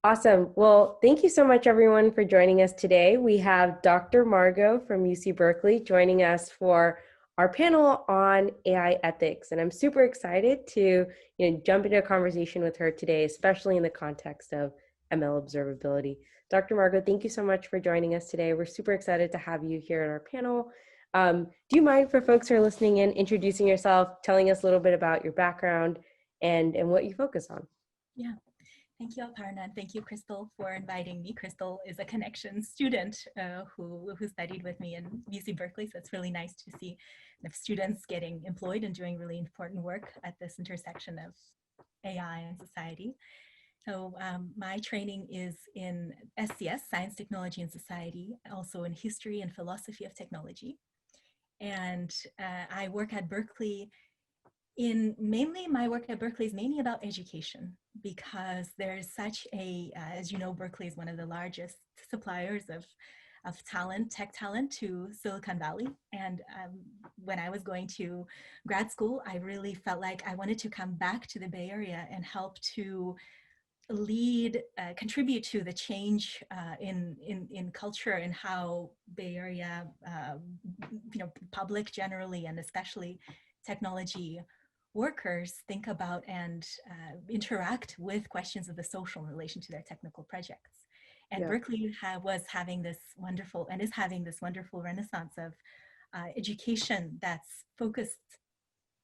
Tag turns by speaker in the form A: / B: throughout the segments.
A: Awesome. Well, thank you so much, everyone, for joining us today. We have Dr. Margot from UC Berkeley joining us for our panel on AI ethics. And I'm super excited to jump into a conversation with her today, especially in the context of ML observability. Dr. Margot, thank you so much for joining us today. We're super excited to have you here at our panel. Do you mind, for folks who are listening in, introducing yourself, telling us a little bit about your background and what you focus on?
B: Yeah. Thank you, Aparna, and thank you, Crystal, for inviting me. Crystal is a connection student who studied with me in UC Berkeley, so it's really nice to see students getting employed and doing really important work at this intersection of AI and society. So my training is in STS, Science, Technology, and Society, also in History and Philosophy of Technology. And I work at Berkeley my work at Berkeley is mainly about education, because there's such a, as you know, Berkeley is one of the largest suppliers of talent, tech talent, to Silicon Valley. And when I was going to grad school, I really felt like I wanted to come back to the Bay Area and help to lead, contribute to the change in culture and how Bay Area, public generally, and especially technology workers think about and interact with questions of the social in relation to their technical projects. And yeah. Berkeley was having this wonderful, and is having this wonderful renaissance of education that's focused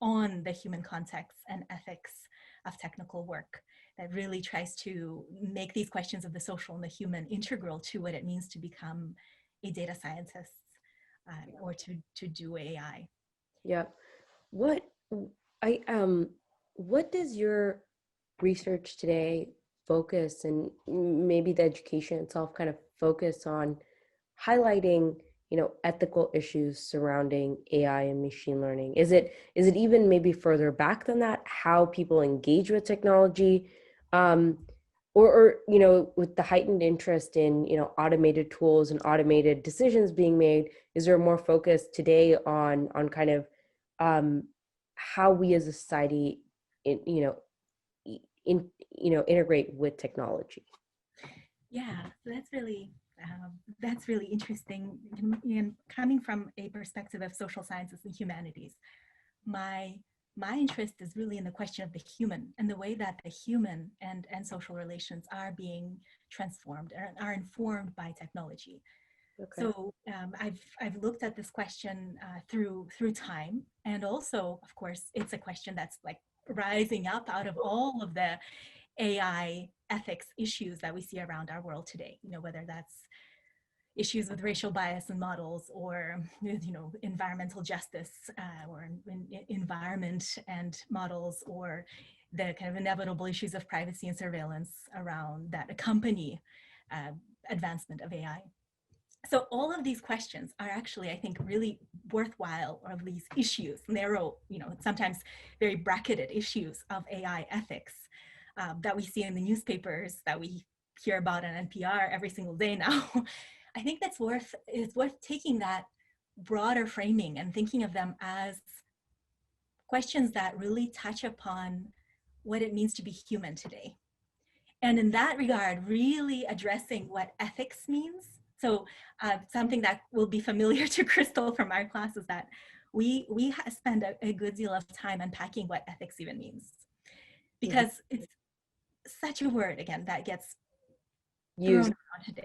B: on the human context and ethics of technical work, that really tries to make these questions of the social and the human integral to what it means to become a data scientist or to do AI.
A: Yeah. What does your research today focus, and maybe the education itself kind of focus on highlighting, ethical issues surrounding AI and machine learning? Is it even maybe further back than that, how people engage with technology, or with the heightened interest in, automated tools and automated decisions being made, is there more focus today on kind of how we as a society, integrate with technology?
B: Yeah, so that's really interesting. And coming from a perspective of social sciences and humanities, my interest is really in the question of the human and the way that the human and social relations are being transformed and are informed by technology. Okay. So I've looked at this question through time, and also, of course, it's a question that's like rising up out of all of the AI ethics issues that we see around our world today. Whether that's issues with racial bias in models, or environmental justice, or environment and models, or the kind of inevitable issues of privacy and surveillance around that accompany advancement of AI. So all of these questions are actually, I think, really worthwhile, or at least issues, narrow, sometimes very bracketed issues of AI ethics that we see in the newspapers, that we hear about on NPR every single day now. I think it's worth taking that broader framing and thinking of them as questions that really touch upon what it means to be human today. And in that regard, really addressing what ethics means. So something that will be familiar to Crystal from our class is that we spend a good deal of time unpacking what ethics even means, because it's such a word, again, that gets
A: thrown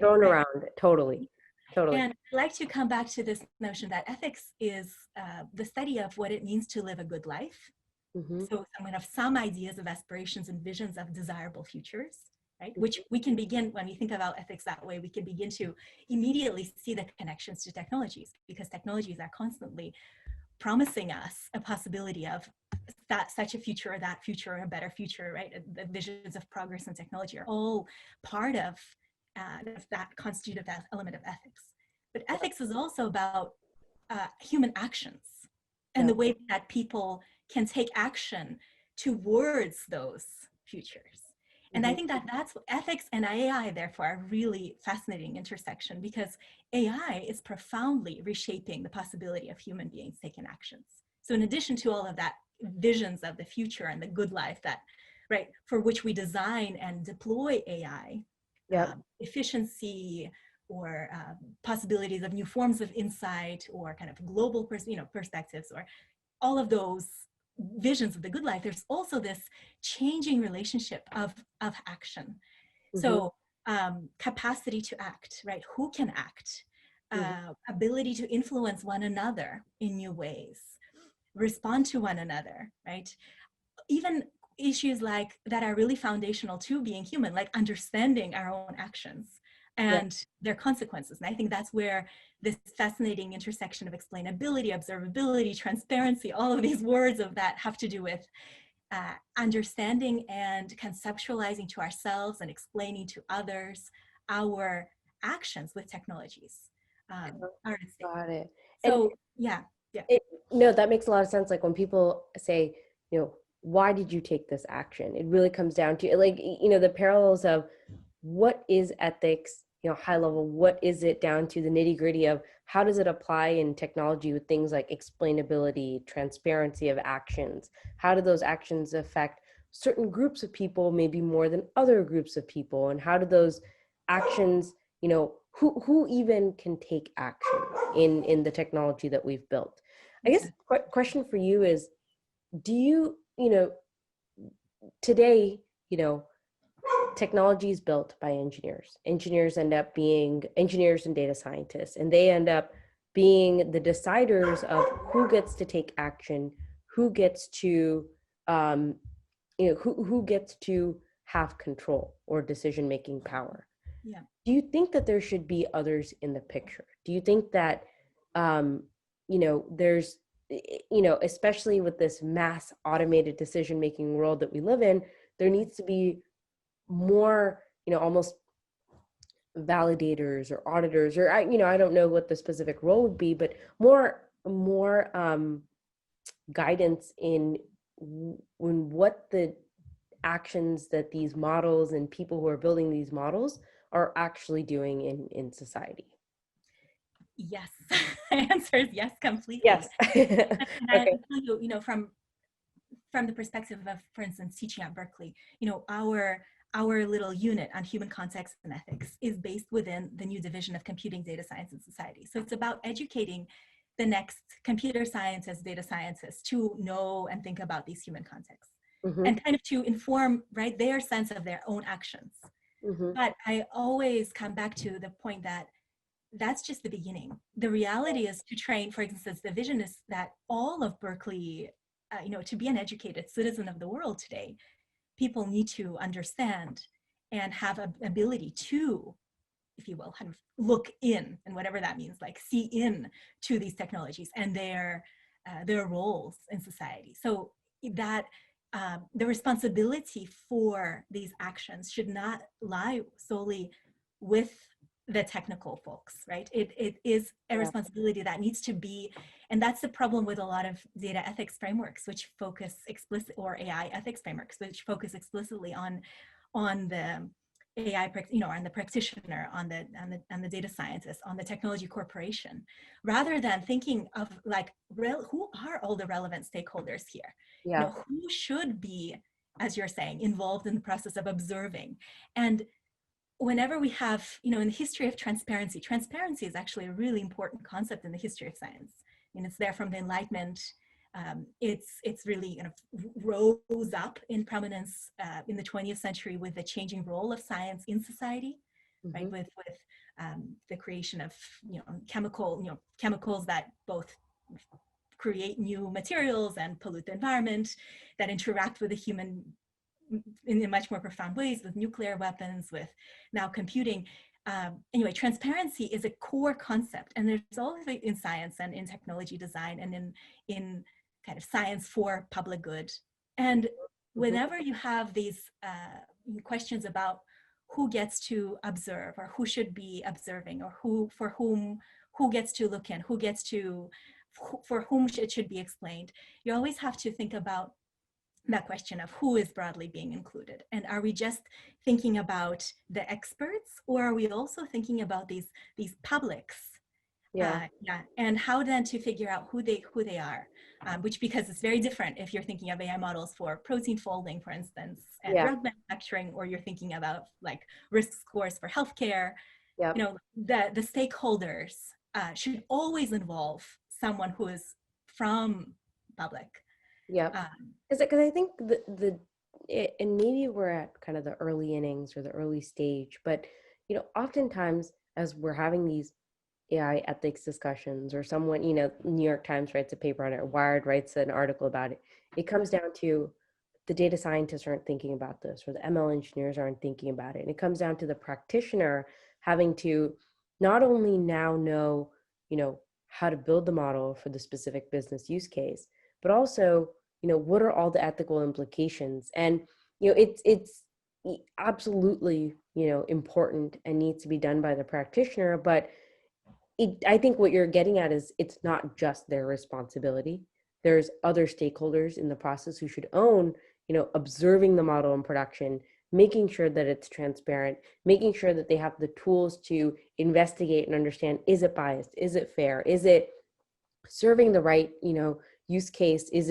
A: around. Totally.
B: And I'd like to come back to this notion that ethics is the study of what it means to live a good life. So someone of some ideas of aspirations and visions of desirable futures, right? Which we can begin, when we think about ethics that way, we can begin to immediately see the connections to technologies, because technologies are constantly promising us a possibility of such a future, or that future, or a better future, right? The visions of progress and technology are all part of that constitutive element of ethics. But ethics is also about human actions and the way that people can take action towards those futures. And I think that that's what ethics and AI, therefore, are really fascinating intersection, because AI is profoundly reshaping the possibility of human beings taking actions. So in addition to all of that visions of the future and the good life that, right, for which we design and deploy AI,
A: Yep.
B: efficiency, or possibilities of new forms of insight, or kind of global perspectives, or all of those visions of the good life, there's also this changing relationship of action.
A: Mm-hmm.
B: So capacity to act, right? Who can act?
A: Mm-hmm.
B: Ability to influence one another in new ways, respond to one another, right? Even issues like that are really foundational to being human, like understanding our own actions
A: Yeah.
B: and their consequences. And I think that's where this fascinating intersection of explainability, observability, transparency, all of these words of that have to do with understanding and conceptualizing to ourselves and explaining to others our actions with technologies are at stake.
A: Got it. And
B: So yeah, yeah.
A: it, no, that makes a lot of sense. Like when people say, why did you take this action? It really comes down to like, the parallels of what is ethics, high level, what is it down to the nitty gritty of how does it apply in technology with things like explainability, transparency of actions? How do those actions affect certain groups of people, maybe more than other groups of people? And how do those actions, who even can take action in the technology that we've built? I guess
B: Exactly.
A: question for you is, do you, today, technology is built by engineers. Engineers end up being engineers and data scientists, and they end up being the deciders of who gets to take action, who gets to, who gets to have control or decision-making power.
B: Yeah.
A: Do you think that there should be others in the picture? Do you think that, there's, especially with this mass automated decision-making world that we live in, there needs to be more, almost validators or auditors, or I don't know what the specific role would be, but more guidance in what the actions that these models and people who are building these models are actually doing in society.
B: Yes. The answer is yes,
A: Yes.
B: completely. And I
A: Okay.
B: tell you, from the perspective of, for instance, teaching at Berkeley, our little unit on human context and ethics is based within the new division of computing, data science, and society. So it's about educating the next computer scientists, data scientists to know and think about these human contexts,
A: Mm-hmm.
B: and kind of to inform, right, their sense of their own actions.
A: Mm-hmm.
B: But I always come back to the point that that's just the beginning. The reality is to train, for instance, the vision is that all of Berkeley, to be an educated citizen of the world today, people need to understand and have an ability to, if you will, kind of look in, and whatever that means, like see in to these technologies and their roles in society. So that the responsibility for these actions should not lie solely with the technical folks, right? It is a
A: Yeah.
B: responsibility that needs to be, and that's the problem with a lot of data ethics frameworks, which focus explicit, or AI ethics frameworks, which focus explicitly on the AI, on the practitioner, on the data scientist, on the technology corporation, rather than thinking of like, who are all the relevant stakeholders here?
A: Yeah.
B: Who should be, as you're saying, involved in the process of observing? And whenever we have, in the history of transparency, transparency is actually a really important concept in the history of science. And it's there from the Enlightenment. It's really kind of rose up in prominence in the 20th century with the changing role of science in society,
A: Mm-hmm.
B: right? With the creation of chemicals that both create new materials and pollute the environment, that interact with the human in much more profound ways, with nuclear weapons, with now computing. Anyway, transparency is a core concept, and there's all of it in science and in technology design and in kind of science for public good. And whenever you have these questions about who gets to observe, or who should be observing, or who gets to look in, for whom it should be explained, you always have to think about that question of who is broadly being included. And are we just thinking about the experts, or are we also thinking about these publics
A: Yeah.
B: Yeah, and how then to figure out who they are, which, because it's very different if you're thinking of AI models for protein folding, for instance, and
A: Yeah.
B: drug manufacturing, or you're thinking about like risk scores for healthcare.
A: Yep.
B: The stakeholders should always involve someone who is from public.
A: Yep.
B: Um,
A: Because I think and maybe we're at kind of the early innings or the early stage, but oftentimes as we're having these AI ethics discussions, or someone, New York Times writes a paper on it, or Wired writes an article about it, it comes down to the data scientists aren't thinking about this, or the ML engineers aren't thinking about it. And it comes down to the practitioner having to not only now know, how to build the model for the specific business use case, but also, what are all the ethical implications? And, it's absolutely, important and needs to be done by the practitioner, but I think what you're getting at is it's not just their responsibility. There's other stakeholders in the process who should own, observing the model in production, making sure that it's transparent, making sure that they have the tools to investigate and understand, is it biased? Is it fair? Is it serving the right, use case? Is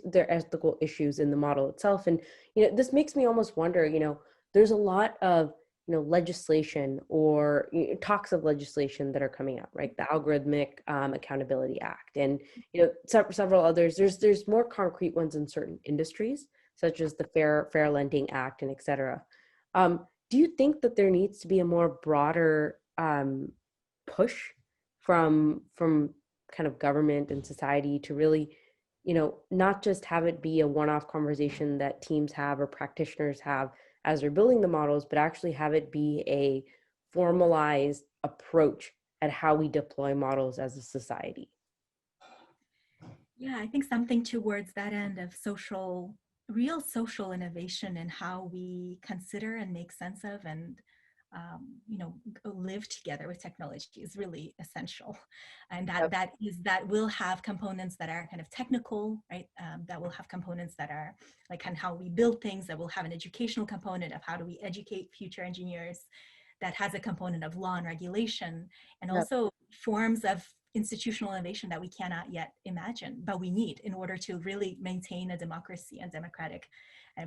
A: there ethical issues in the model itself? And, this makes me almost wonder, there's a lot of legislation, or talks of legislation that are coming out, right? The Algorithmic Accountability Act, and several others. There's more concrete ones in certain industries, such as the Fair Lending Act, and et cetera. Do you think that there needs to be a more broader push from kind of government and society to really, not just have it be a one-off conversation that teams have or practitioners have as they're building the models, but actually have it be a formalized approach at how we deploy models as a society?
B: yeah, I think something towards that end of real social innovation and how we consider and make sense of and live together with technology is really essential, and
A: Yep.
B: that will have components that are kind of technical, right? That will have components that are like kind of how we build things. That will have an educational component of how do we educate future engineers. That has a component of law and regulation, and
A: Yep.
B: also forms of institutional innovation that we cannot yet imagine, but we need in order to really maintain a democracy and democratic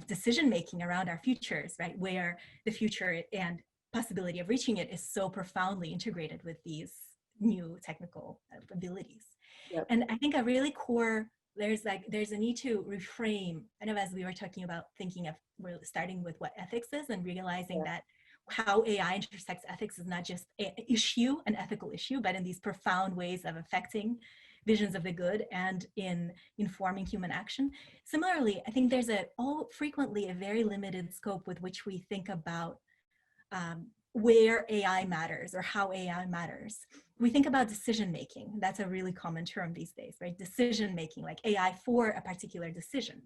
B: decision making around our futures, right? Where the future and possibility of reaching it is so profoundly integrated with these new technical abilities.
A: Yep.
B: And I think a really core, there's a need to reframe, kind of as we were talking about, thinking of, we're starting with what ethics is and realizing
A: Yeah.
B: that how AI intersects ethics is not just an ethical issue, but in these profound ways of affecting visions of the good and in informing human action. Similarly, I think there's frequently a very limited scope with which we think about where AI matters or how AI matters. We think about decision making. That's a really common term these days, right? Decision making, like AI for a particular decision.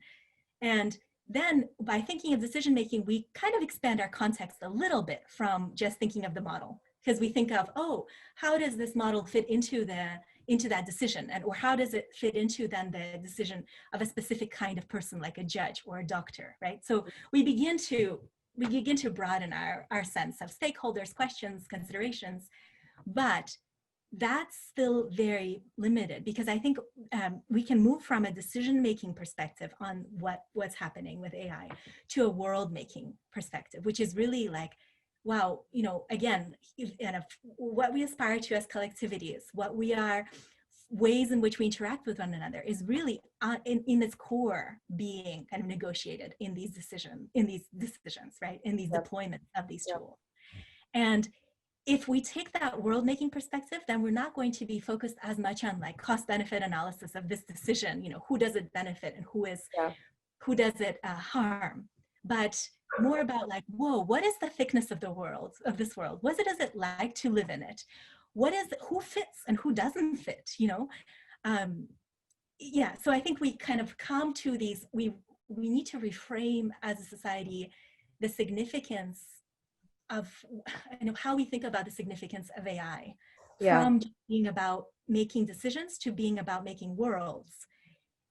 B: And then by thinking of decision making, we kind of expand our context a little bit from just thinking of the model, because we think of, oh, how does this model fit into that decision, and or how does it fit into then the decision of a specific kind of person, like a judge or a doctor, right? So we begin to broaden our sense of stakeholders, questions, considerations, but that's still very limited, because I think we can move from a decision-making perspective on what's happening with AI to a world-making perspective, which is really like, wow, again, what we aspire to as collectivities, what we are, ways in which we interact with one another, is really in its core being kind of negotiated in these decisions, right? In these
A: Yep.
B: deployments of these
A: Yep.
B: tools. And if we take that world making perspective, then we're not going to be focused as much on like cost benefit analysis of this decision, who does it benefit and
A: Yeah.
B: who does it harm, but more about like, whoa, what is the thickness of this world? What is it like to live in it? Who fits and who doesn't fit, yeah, so I think we kind of come to these, we need to reframe as a society the significance of how we think about the significance of AI,
A: Yeah.
B: from being about making decisions to being about making worlds.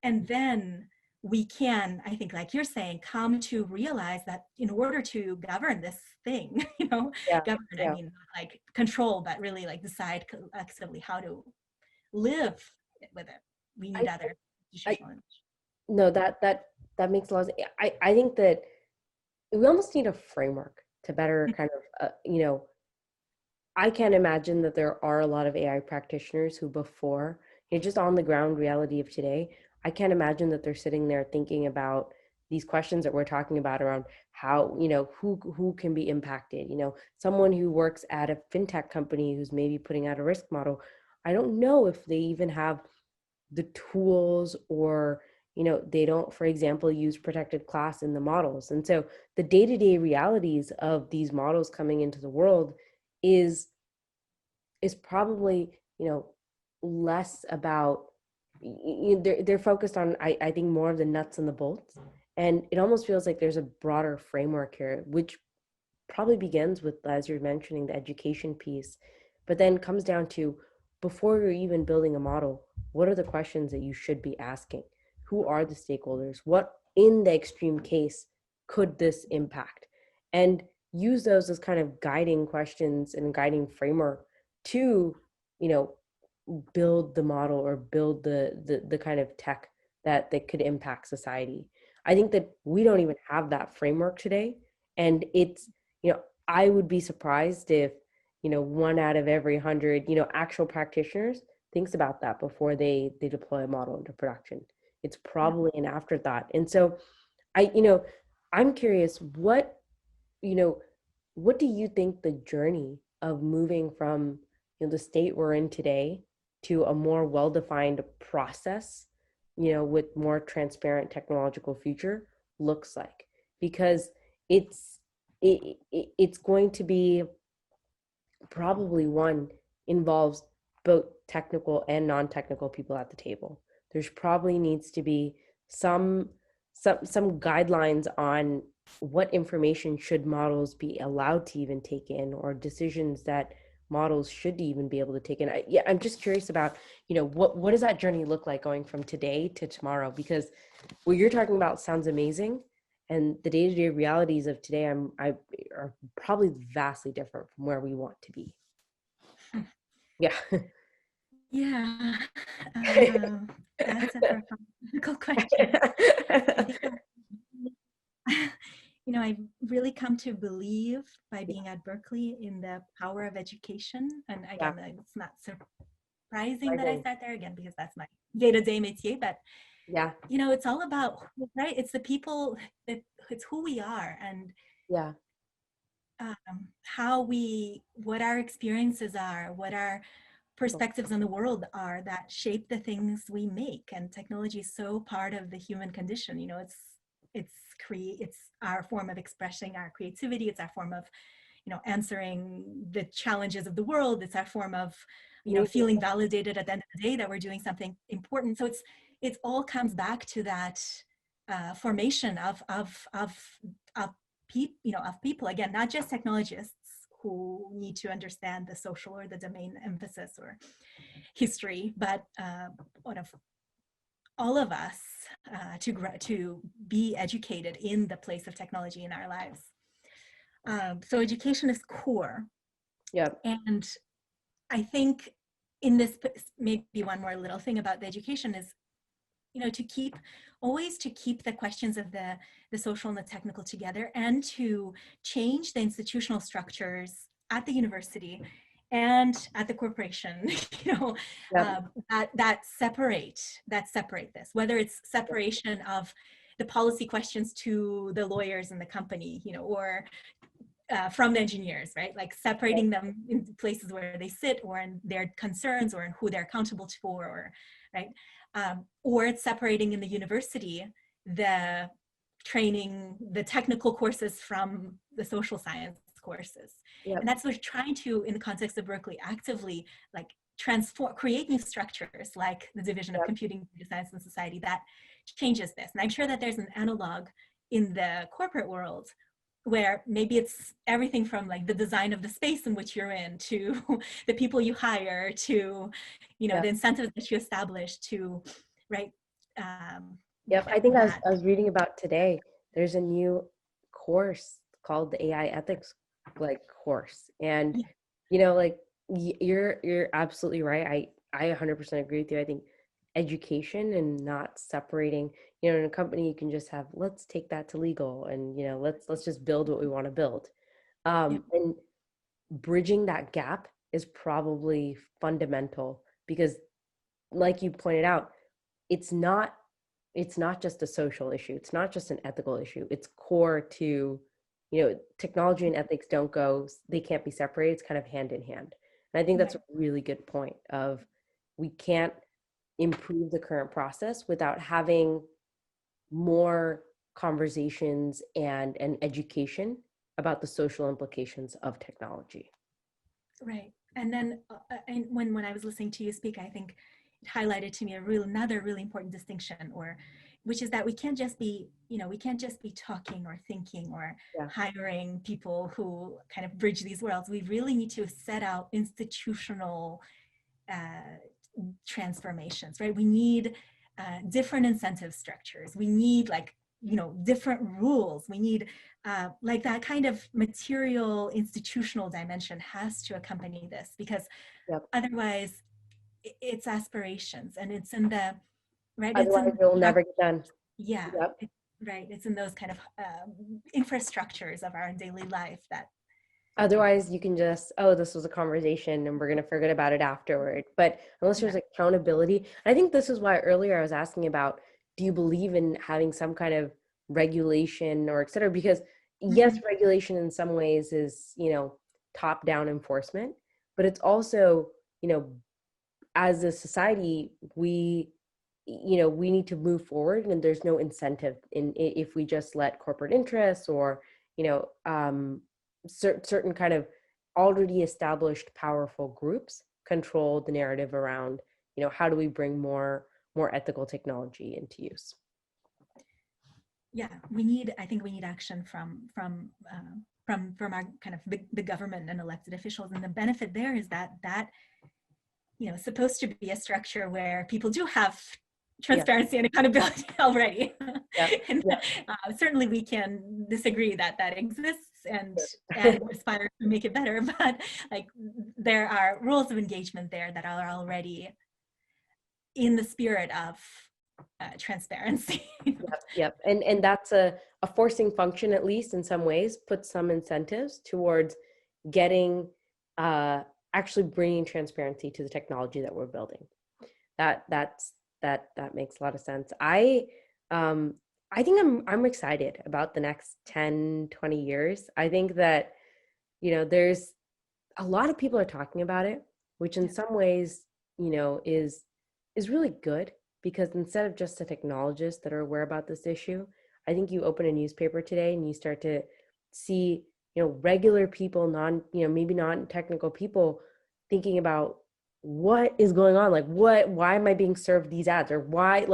B: And then we can, I think, like you're saying, come to realize that in order to govern this thing,
A: Yeah,
B: govern, I
A: yeah.
B: mean, not like control, but really like decide collectively how to live with it, we need
A: I,
B: other
A: I
B: institutional.
A: no, that makes a lot of sense. I think that we almost need a framework to better kind of, I can't imagine that there are a lot of AI practitioners who before, just on the ground reality of today, I can't imagine that they're sitting there thinking about these questions that we're talking about around how, who can be impacted, someone who works at a fintech company who's maybe putting out a risk model. I don't know if they even have the tools, or they don't, for example, use protected class in the models. And so the day-to-day realities of these models coming into the world is probably less about, they're focused on, I think, more of the nuts and the bolts. And it almost feels like there's a broader framework here, which probably begins with, as you're mentioning, the education piece, but then comes down to, before you're even building a model, what are the questions that you should be asking? Who are the stakeholders? What, in the extreme case, could this impact? And use those as kind of guiding questions and guiding framework to, you know, build the model, or build the kind of tech that could impact society. I think that we don't even have that framework today. And it's, I would be surprised if, one out of every 100, actual practitioners thinks about that before they deploy a model into production. It's
B: Yeah.
A: probably an afterthought. And so I'm curious, you know, what do you think the journey of moving from, the state we're in today to a more well-defined process, with more transparent technological future looks like? Because it's it's going to be, probably one, involves both technical and non-technical people at the table. There's probably needs to be some some guidelines on what information should models be allowed to even take in, or decisions that models should even be able to take in. I'm just curious about, what does that journey look like going from today to tomorrow? Because what you're talking about sounds amazing, and the day-to-day realities of today I are probably vastly different from where we want to be. Yeah.
B: Yeah, that's a profound question. I think I've really come to believe, by being at Berkeley, in the power of education. And
A: Yeah.
B: again, it's not surprising that I
A: Rising.
B: sat there, again, because that's my day-to-day métier. But
A: Yeah.
B: it's all about, right? It's the people, it's who we are, and
A: Yeah.
B: what our experiences are, what our perspectives on the world are, that shape the things we make. And technology is so part of the human condition. It's our form of expressing our creativity. It's our form of answering the challenges of the world. It's our form of
A: Amazing.
B: feeling validated at the end of the day that we're doing something important. So it all comes back to that formation of people, again, not just technologists who need to understand the social or the domain emphasis or history, but all of us to be educated in the place of technology in our lives. So education is core.
A: Yeah.
B: And I think in this, maybe one more little thing about the education is, to keep the questions of the social and the technical together, and to change the institutional structures at the university and at the corporation,
A: Yeah.
B: that separate this, whether it's separation of the policy questions to the lawyers in the company, or from the engineers, right? Like separating them in places where they sit, or in their concerns, or in who they're accountable for, or right. Or it's separating in the university the training, the technical courses from the social science courses.
A: Yeah.
B: And that's what we're trying to, in the context of Berkeley, actively like create new structures like the Division of
A: Yeah.
B: Computing, Data Science, and Society that changes this. And I'm sure that there's an analog in the corporate world, where maybe it's everything from like the design of the space in which you're in, to the people you hire, to
A: Yeah.
B: the incentives that you establish, to right
A: Yep. I think
B: that.
A: I was reading about today, there's a new course called the AI ethics course. And,
B: Yeah,
A: like you're absolutely right. I 100% agree with you. I think education and not separating, in a company you can just have, let's take that to legal and, let's just build what we want to build.
B: yeah,
A: And bridging that gap is probably fundamental because like you pointed out, it's not it's not just a social issue. It's not just an ethical issue. It's core to, technology and ethics don't go, they can't be separated. It's kind of hand in hand. And I think that's a
B: right.
A: really good point of we can't improve the current process without having more conversations and education about the social implications of technology.
B: Right. And then and when I was listening to you speak, I think it highlighted to me another really important distinction, or which is that we can't just be, we can't just be talking or thinking or
A: Yeah.
B: hiring people who kind of bridge these worlds. We really need to set out institutional uh, transformations, right? We need different incentive structures. We need different rules. We need like that kind of material institutional dimension has to accompany this, because
A: Yep.
B: otherwise it's aspirations, and it's in the right. It's
A: Otherwise,
B: in
A: it'll never get done.
B: yeah.
A: Yep.
B: Right. It's in those kind of infrastructures of our daily life that
A: Otherwise, you can just, oh, this was a conversation and we're going to forget about it afterward. But unless
B: yeah.
A: there's accountability, I think this is why earlier I was asking about, do you believe in having some kind of regulation or et cetera? Because yes,
B: Mhm.
A: regulation in some ways is, top down enforcement, but it's also, you know, as a society, we need to move forward and there's no incentive if we just let corporate interests or certain kind of already established powerful groups control the narrative around how do we bring more ethical technology into use.
B: Yeah, I think we need action from our kind of the government and elected officials, and the benefit there is that supposed to be a structure where people do have
A: Yeah.
B: transparency and accountability already.
A: Yeah.
B: And
A: Yeah.
B: certainly we can disagree that that exists, and aspire to make it better, but like there are rules of engagement there that are already in the spirit of transparency.
A: Yep, yep. And that's a forcing function, at least in some ways, puts some incentives towards getting actually bringing transparency to the technology that we're building. That makes a lot of sense. Um I think I'm excited about the next 10-20 years. I think that there's a lot of people are talking about it, which in
B: Yeah.
A: some ways, is really good because instead of just the technologists that are aware about this issue, I think you open a newspaper today and you start to see, regular people, maybe non-technical people thinking about what is going on, like why am I being served these ads, or why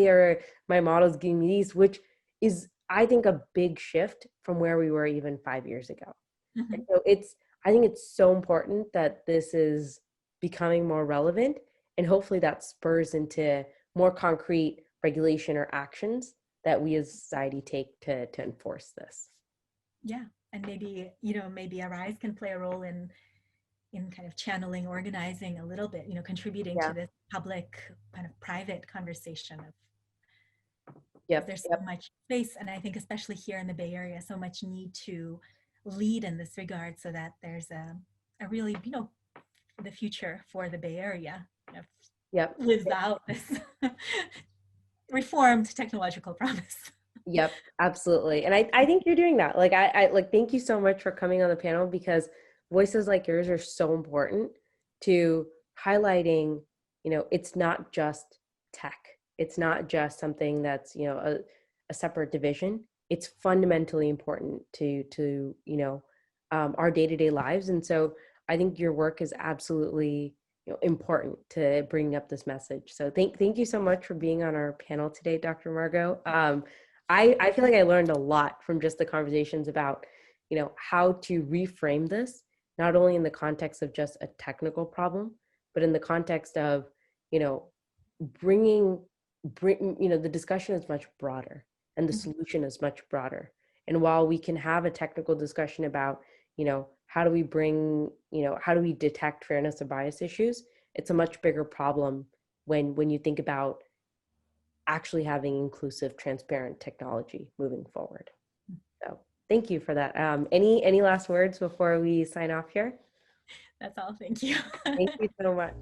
A: are my models giving me these, which is, I think, a big shift from where we were even 5 years ago. And
B: Mhm.
A: so I think it's so important that this is becoming more relevant, and hopefully that spurs into more concrete regulation or actions that we as a society take to enforce this.
B: Yeah, and maybe maybe Arize can play a role in kind of channeling, organizing a little bit, contributing
A: Yeah.
B: to this public kind of private conversation of, because
A: Yep.
B: there's so
A: Yep.
B: much space, and I think especially here in the Bay Area, so much need to lead in this regard, so that there's a really the future for the Bay Area
A: Yep.
B: lives out this reformed technological promise.
A: Yep, absolutely. And I think you're doing that. Like I like thank you so much for coming on the panel because voices like yours are so important to highlighting, it's not just tech. It's not just something that's, a separate division. It's fundamentally important to our day-to-day lives. And so I think your work is absolutely, important to bring up this message. So thank you so much for being on our panel today, Dr. Margot. I feel like I learned a lot from just the conversations about, how to reframe this, not only in the context of just a technical problem, but in the context of, you know, bringing the discussion is much broader and the solution is much broader. And while we can have a technical discussion about, how do we how do we detect fairness and bias issues, it's a much bigger problem when you think about actually having inclusive, transparent technology moving forward. So thank you for that. Any last words before we sign off here?
B: That's all. Thank you.
A: Thank you so much.